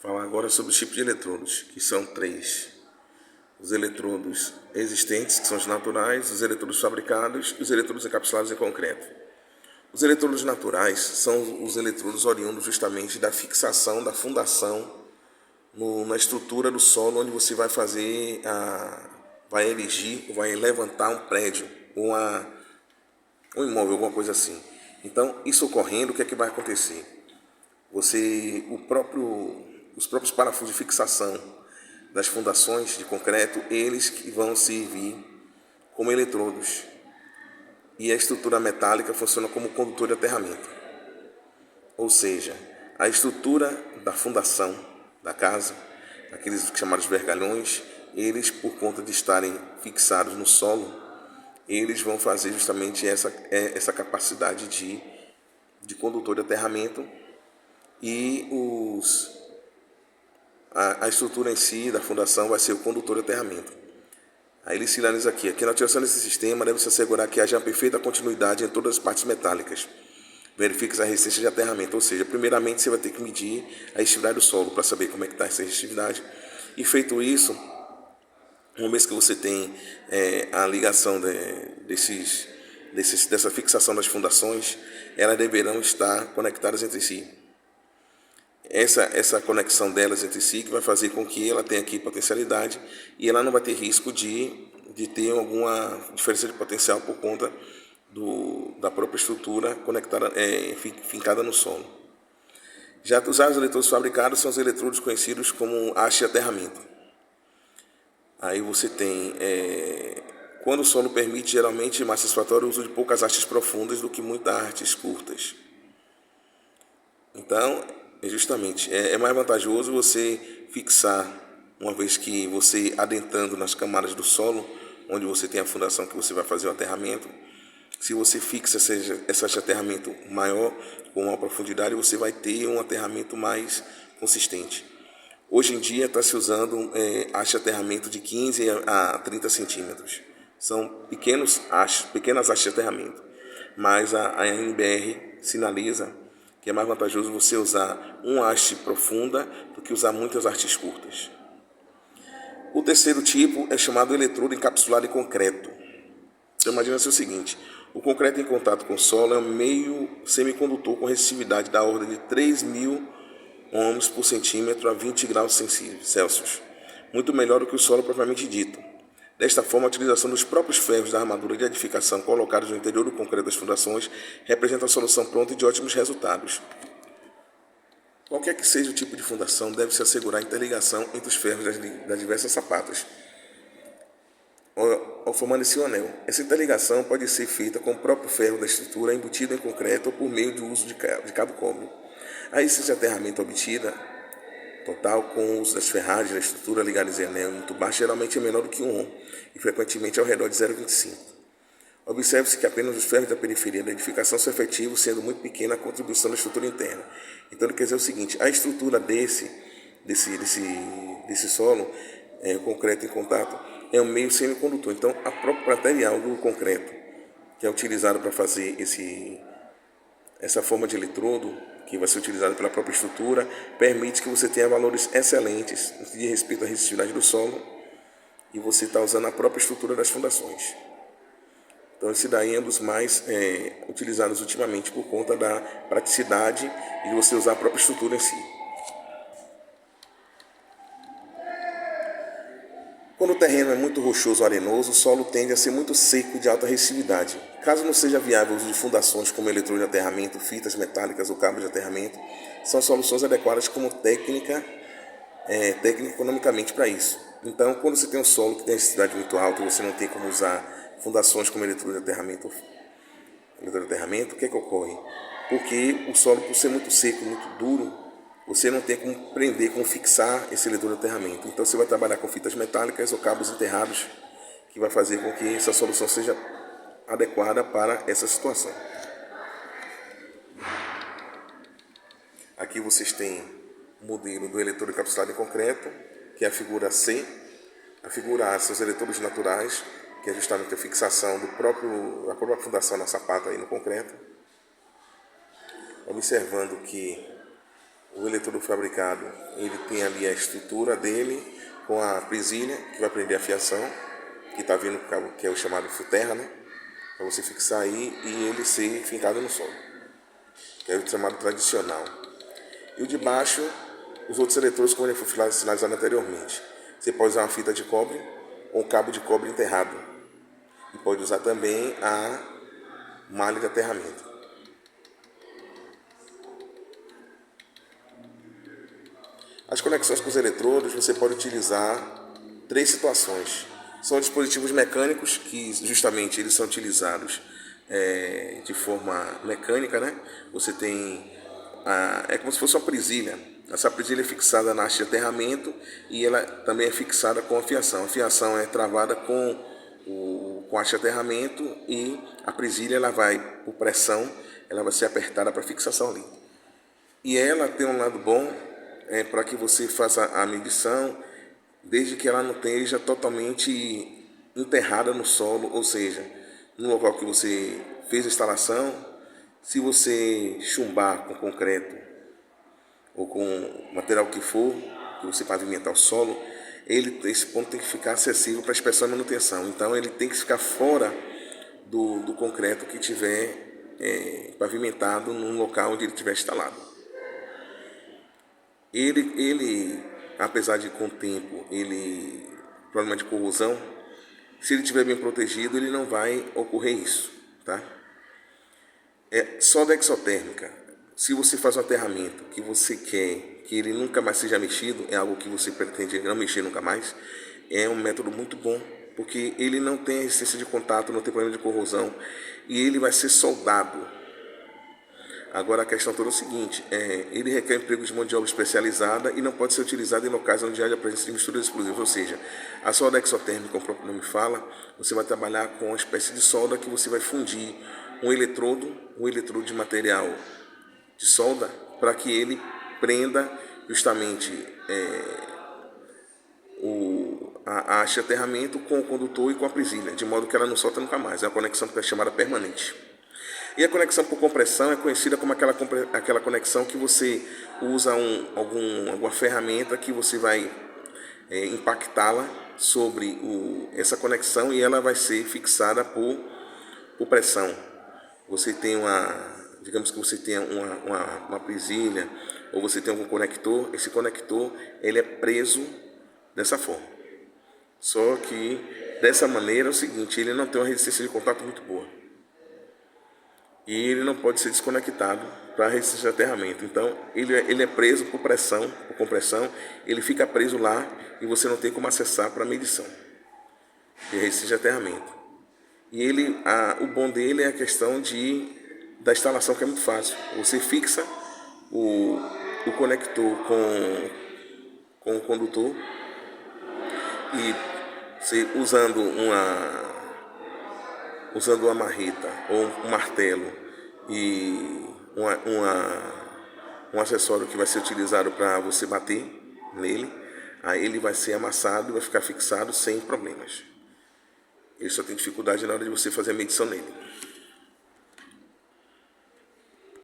falar agora sobre os tipos de eletrodos, que são três. Os eletrodos existentes, que são os naturais, os eletrodos fabricados e os eletrodos encapsulados em concreto. Os eletrodos naturais são os eletrodos oriundos justamente da fixação, da fundação na estrutura do solo, onde você vai fazer, vai erigir, vai levantar um prédio ou um imóvel, alguma coisa assim. Então, isso ocorrendo, o que é que vai acontecer? Os próprios parafusos de fixação das fundações de concreto, eles que vão servir como eletrodos. E a estrutura metálica funciona como condutor de aterramento. Ou seja, a estrutura da fundação da casa, aqueles chamados vergalhões, eles, por conta de estarem fixados no solo, eles vão fazer justamente essa capacidade de condutor de aterramento. E a estrutura em si da fundação vai ser o condutor de aterramento. Aí ele sinaliza aqui na utilização desse sistema deve-se assegurar que haja uma perfeita continuidade em todas as partes metálicas. Verifique a resistência de aterramento, ou seja, primeiramente você vai ter que medir a resistividade do solo para saber como é que está essa resistividade. E feito isso, uma vez que você tem a ligação dessa fixação das fundações, elas deverão estar conectadas entre si. Essa conexão delas entre si que vai fazer com que ela tenha aqui potencialidade e ela não vai ter risco de ter alguma diferença de potencial por conta da própria estrutura conectada, fincada no solo. Já os eletrodos fabricados são os eletrodos conhecidos como haste de aterramento. Aí você tem, quando o solo permite, geralmente mais satisfatório o uso de poucas hastes profundas do que muitas hastes curtas. Então, justamente, é mais vantajoso você fixar, uma vez que você adentrando nas camadas do solo, onde você tem a fundação que você vai fazer o aterramento, se você fixa esse aterramento maior, com maior profundidade, você vai ter um aterramento mais consistente. Hoje em dia está se usando haste de aterramento de 15 a 30 centímetros. São pequenas hastes de aterramento, mas a ANBR sinaliza que é mais vantajoso você usar uma haste profunda do que usar muitas hastes curtas. O terceiro tipo é chamado eletrodo encapsulado em concreto. Então imagina-se o seguinte: o concreto em contato com o solo é um meio semicondutor com resistividade da ordem de 3.000 ohms por centímetro a 20 graus Celsius, muito melhor do que o solo propriamente dito. Desta forma, a utilização dos próprios ferros da armadura de edificação colocados no interior do concreto das fundações representa a solução pronta e de ótimos resultados. Qualquer que seja o tipo de fundação, deve-se assegurar a interligação entre os ferros das diversas sapatas, formando esse anel. Essa interligação pode ser feita com o próprio ferro da estrutura embutido em concreto ou por meio do uso de cabo cobre. A resistência de aterramento obtida total com o uso das ferragens da estrutura ligadas em anel muito baixo geralmente é menor do que 1 ohm e frequentemente ao redor de 0,25. Observe-se que apenas os ferros da periferia da edificação são efetivos, sendo muito pequena a contribuição da estrutura interna. Então, quer dizer o seguinte: a estrutura desse solo, o concreto em contato, é um meio semicondutor. Então, a própria material do concreto, que é utilizado para fazer essa forma de eletrodo, que vai ser utilizado pela própria estrutura, permite que você tenha valores excelentes de respeito à resistividade do solo e você está usando a própria estrutura das fundações. Então esse daí é um dos mais utilizados ultimamente por conta da praticidade e de você usar a própria estrutura em si. Quando o terreno é muito rochoso ou arenoso, o solo tende a ser muito seco e de alta resistividade. Caso não seja viável o uso de fundações como eletrodo de aterramento, fitas metálicas ou cabos de aterramento, são soluções adequadas como técnica economicamente para isso. Então, quando você tem um solo que tem resistividade muito alta e você não tem como usar fundações como eletrodo de aterramento, o que é que ocorre? Porque o solo, por ser muito seco, muito duro, você não tem como prender, como fixar esse eletrodo de aterramento. Então você vai trabalhar com fitas metálicas ou cabos enterrados, que vai fazer com que essa solução seja adequada para essa situação. Aqui vocês têm o modelo do eletrodo encapsulado em concreto, que é a figura C. A figura A são os eletrodos naturais, que é justamente a fixação da própria fundação na sapata aí no concreto. Observando que o eletrodo fabricado, ele tem ali a estrutura dele com a presilha, que vai prender a fiação, que está vindo com o cabo, que é o chamado fio terra, né? Para você fixar aí e ele ser fincado no solo, que é o chamado tradicional. E o de baixo, os outros eletrodos, como ele foi sinalizado anteriormente. Você pode usar uma fita de cobre ou um cabo de cobre enterrado. E pode usar também a malha de aterramento. As conexões com os eletrodos, você pode utilizar 3 situações. São dispositivos mecânicos que justamente eles são utilizados de forma mecânica, né? Você tem é como se fosse uma presilha. Essa presilha é fixada na haste de aterramento e ela também é fixada com a fiação. A fiação é travada com a haste de aterramento e a presilha ela vai, por pressão, ela vai ser apertada para fixação ali. E ela tem um lado bom para que você faça a medição desde que ela não esteja totalmente enterrada no solo, ou seja, no local que você fez a instalação. Se você chumbar com concreto ou com material que for, que você pavimentar o solo, esse ponto tem que ficar acessível para a inspeção e manutenção. Então ele tem que ficar fora do concreto que tiver pavimentado no local onde ele estiver instalado. Ele, apesar de com o tempo, problema de corrosão, se ele estiver bem protegido, ele não vai ocorrer isso, tá? Solda exotérmica. Se você faz um aterramento que você quer que ele nunca mais seja mexido, é algo que você pretende não mexer nunca mais, é um método muito bom, porque ele não tem resistência de contato, não tem problema de corrosão e ele vai ser soldado. Agora a questão toda é o seguinte, ele requer emprego de mão de obra especializada e não pode ser utilizado em locais onde haja presença de misturas explosivas, ou seja, a solda exotérmica, como o próprio nome fala, você vai trabalhar com uma espécie de solda que você vai fundir um eletrodo de material de solda para que ele prenda justamente a haste de aterramento com o condutor e com a presilha, de modo que ela não solta nunca mais. É uma conexão que é chamada permanente. E a conexão por compressão é conhecida como aquela conexão que você usa alguma ferramenta que você vai impactá-la sobre essa conexão e ela vai ser fixada por pressão. Você tem digamos que você tenha uma presilha ou você tem algum conector, esse conector ele é preso dessa forma. Só que dessa maneira é o seguinte, ele não tem uma resistência de contato muito boa. E ele não pode ser desconectado para resistência de aterramento. Então, ele é preso por pressão, por compressão, ele fica preso lá e você não tem como acessar para medição de resistência de aterramento. E o bom dele é a questão da instalação, que é muito fácil. Você fixa o conector com o condutor e você, usando uma marreta ou um martelo e um acessório que vai ser utilizado para você bater nele, aí ele vai ser amassado e vai ficar fixado sem problemas. Ele só tem dificuldade na hora de você fazer a medição nele.